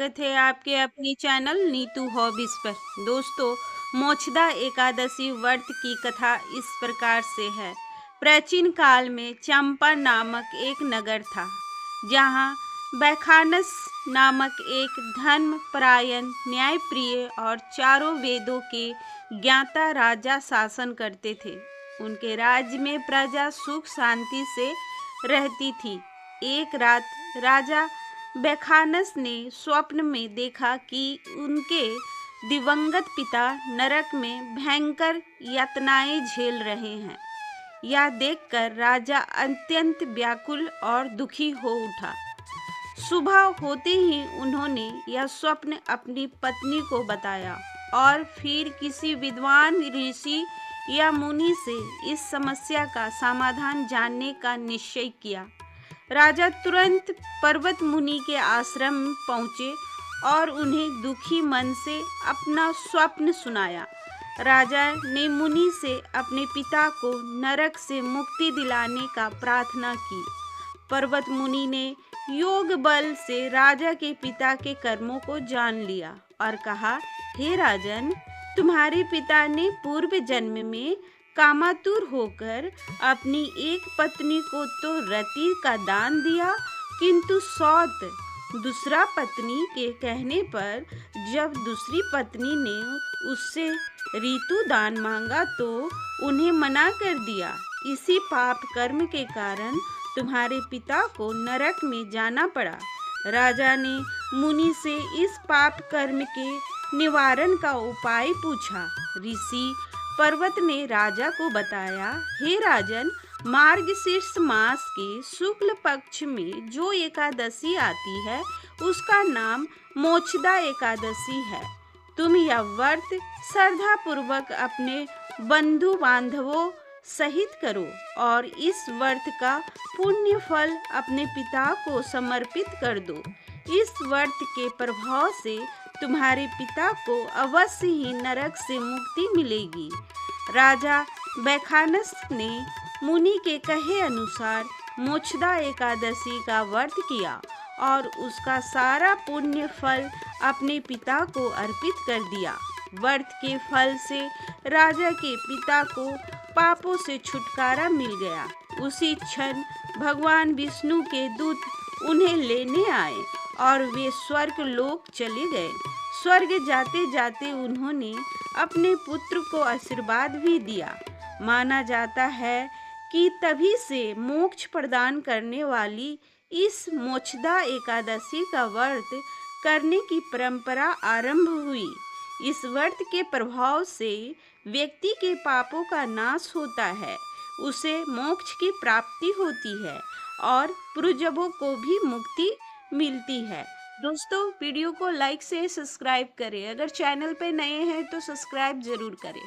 स्वागत है आपके अपनी चैनल नीतू हॉबीज पर। दोस्तों, मोक्षदा एकादशी व्रत की कथा इस प्रकार से है। प्राचीन काल में चंपा नामक एक नगर था, जहाँ बैखानस नामक एक धर्मपरायण, न्यायप्रिय और चारों वेदों के ज्ञाता राजा शासन करते थे। उनके राज्य में प्रजा सुख शांति से रहती थी। एक रात राजा बैखानस ने स्वप्न में देखा कि उनके दिवंगत पिता नरक में भयंकर यातनाएं झेल रहे हैं। यह देखकर राजा अत्यंत व्याकुल और दुखी हो उठा। सुबह होते ही उन्होंने यह स्वप्न अपनी पत्नी को बताया और फिर किसी विद्वान ऋषि या मुनि से इस समस्या का समाधान जानने का निश्चय किया। राजा तुरंत पर्वत मुनि के आश्रम पहुँचे और उन्हें दुखी मन से अपना स्वप्न सुनाया। राजा ने मुनि से अपने पिता को नरक से मुक्ति दिलाने का प्रार्थना की। पर्वत मुनि ने योग बल से राजा के पिता के कर्मों को जान लिया और कहा, हे राजन, तुम्हारे पिता ने पूर्व जन्म में कामातुर होकर अपनी एक पत्नी को तो रति का दान दिया, किंतु सौत दूसरा पत्नी के कहने पर जब दूसरी पत्नी ने उससे ऋतु दान मांगा तो उन्हें मना कर दिया। इसी पाप कर्म के कारण तुम्हारे पिता को नरक में जाना पड़ा। राजा ने मुनि से इस पाप कर्म के निवारण का उपाय पूछा। ऋषि पर्वत ने राजा को बताया, हे राजन, मार्गशीर्ष मास के शुक्ल पक्ष में जो एकादशी आती है उसका नाम मोक्षदा एकादशी है। तुम यह व्रत श्रद्धा पूर्वक अपने बंधु बांधवों सहित करो और इस व्रत का पुण्य फल अपने पिता को समर्पित कर दो। इस व्रत के प्रभाव से तुम्हारे पिता को अवश्य ही नरक से मुक्ति मिलेगी। राजा बैखानस ने मुनि के कहे अनुसार मोक्षदा एकादशी का व्रत किया और उसका सारा पुण्य फल अपने पिता को अर्पित कर दिया। व्रत के फल से राजा के पिता को पापों से छुटकारा मिल गया। उसी क्षण भगवान विष्णु के दूत उन्हें लेने आए और वे स्वर्ग लोक चले गए। स्वर्ग जाते जाते उन्होंने अपने पुत्र को आशीर्वाद भी दिया। माना जाता है कि तभी से मोक्ष प्रदान करने वाली इस मोक्षदा एकादशी का व्रत करने की परंपरा आरंभ हुई। इस व्रत के प्रभाव से व्यक्ति के पापों का नाश होता है, उसे मोक्ष की प्राप्ति होती है और पूर्वजों को भी मुक्ति मिलती है। दोस्तों, वीडियो को लाइक से सब्सक्राइब करें। अगर चैनल पे नए हैं तो सब्सक्राइब जरूर करें।